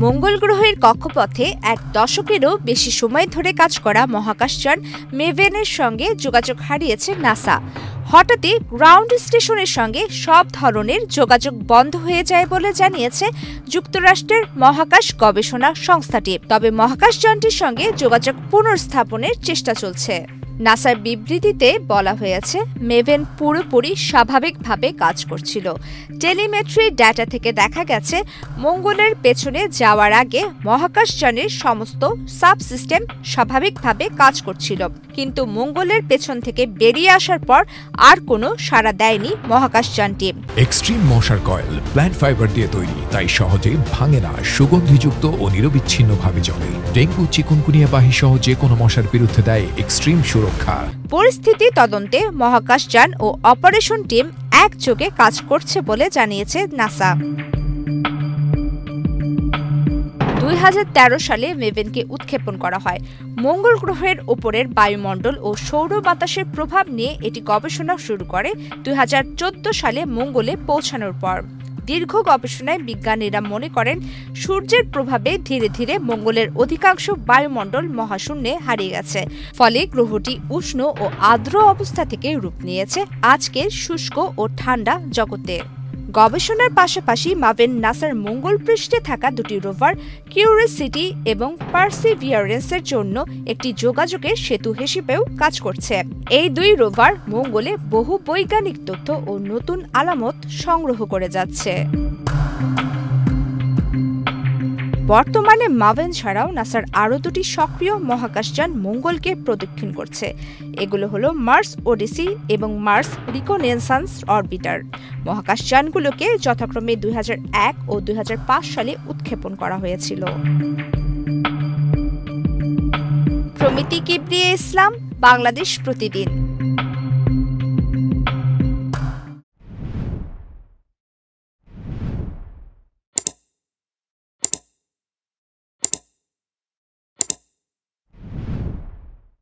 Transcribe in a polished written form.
মঙ্গল গ্রহের কক্ষপথে এক দশকেরও বেশি সময় ধরে কাজ করা মহাকাশযান মেভেনের সঙ্গে যোগাযোগ হারিয়েছে নাসা। হঠাৎই গ্রাউন্ড স্টেশনের সঙ্গে সব ধরনের যোগাযোগ বন্ধ হয়ে যায় বলে জানিয়েছে যুক্তরাষ্ট্রের মহাকাশ গবেষণা সংস্থাটি। তবে মহাকাশযানটির সঙ্গে যোগাযোগ পুনর্স্থাপনের চেষ্টা চলছে। নাসার বিবৃতিতে বলা হয়েছে, মেভেন পুরোপুরি স্বাভাবিকভাবে কাজ করছিল। টেলিমেট্রি ডেটা থেকে দেখা গেছে মঙ্গলের পেছনে যাওয়ার আগে মহাকাশযানের সমস্ত সাবসিস্টেম স্বাভাবিকভাবে কাজ করছিল, কিন্তু মঙ্গলের পেছন থেকে বেরিয়ে আসার পর আর কোনো সাড়া দেয়নি মহাকাশযানটি। এক্সট্রিম মশার কয়েল প্ল্যান্ট ফাইবার দিয়ে তৈরি, তাই সহজে ভাঙে না, সুগন্ধিযুক্ত ও নিরবিচ্ছিন্নভাবে জ্বলে। ডেঙ্গু, চিকুনগুনিয়া বাহি সহ যে কোনো মশার বিরুদ্ধে দেয় এক্সট্রিম সুরক্ষা। পরিস্থিতি তদন্তে মহাকাশযান ও অপারেশন টিম একযোগে কাজ করছে বলে জানিয়েছে নাসা। 2013 সালে মেভেনকে উৎক্ষেপণ করা হয়। মঙ্গল গ্রহের উপরের বায়ুমণ্ডল ও সৌর বাতাসের প্রভাব নিয়ে এটি গবেষণা শুরু করে 2014 সালে মঙ্গলে পৌঁছানোর পর। দীর্ঘ গবেষণায় বিজ্ঞানীরা মনে করেন সূর্যের প্রভাবে ধীরে ধীরে মঙ্গলের অধিকাংশ বায়ুমণ্ডল মহাশূন্যে হারিয়ে গেছে, ফলে গ্রহটি উষ্ণ ও আর্দ্র অবস্থা থেকে রূপ নিয়েছে আজকের শুষ্ক ও ঠান্ডা জগতে। গবেষণার পাশাপাশি মেভেন নাসার মঙ্গল পৃষ্ঠে থাকা দুটি রোভার কিউরিওসিটি এবং পারসিভিয়ারেন্সের জন্য একটি যোগাযোগের সেতু হিসেবেও কাজ করছে। এই দুই রোভার মঙ্গলে বহু বৈজ্ঞানিক তথ্য ও নতুন আলামত সংগ্রহ করে যাচ্ছে। বর্তমানে মেভেন ছাড়াও নাসার আরও দুটি সক্রিয় মহাকাশযান মঙ্গলকে প্রদক্ষিণ করছে। এগুলো হলো মার্স ওডিসি এবং মার্স রিকনেসান্স অরবিটার। মহাকাশযানগুলোকে যথাক্রমে 2001 ও 2005 সালে উৎক্ষেপণ করা হয়েছিল। প্রমিতি কিবরিয়া ইসলাম, বাংলাদেশ প্রতিদিন।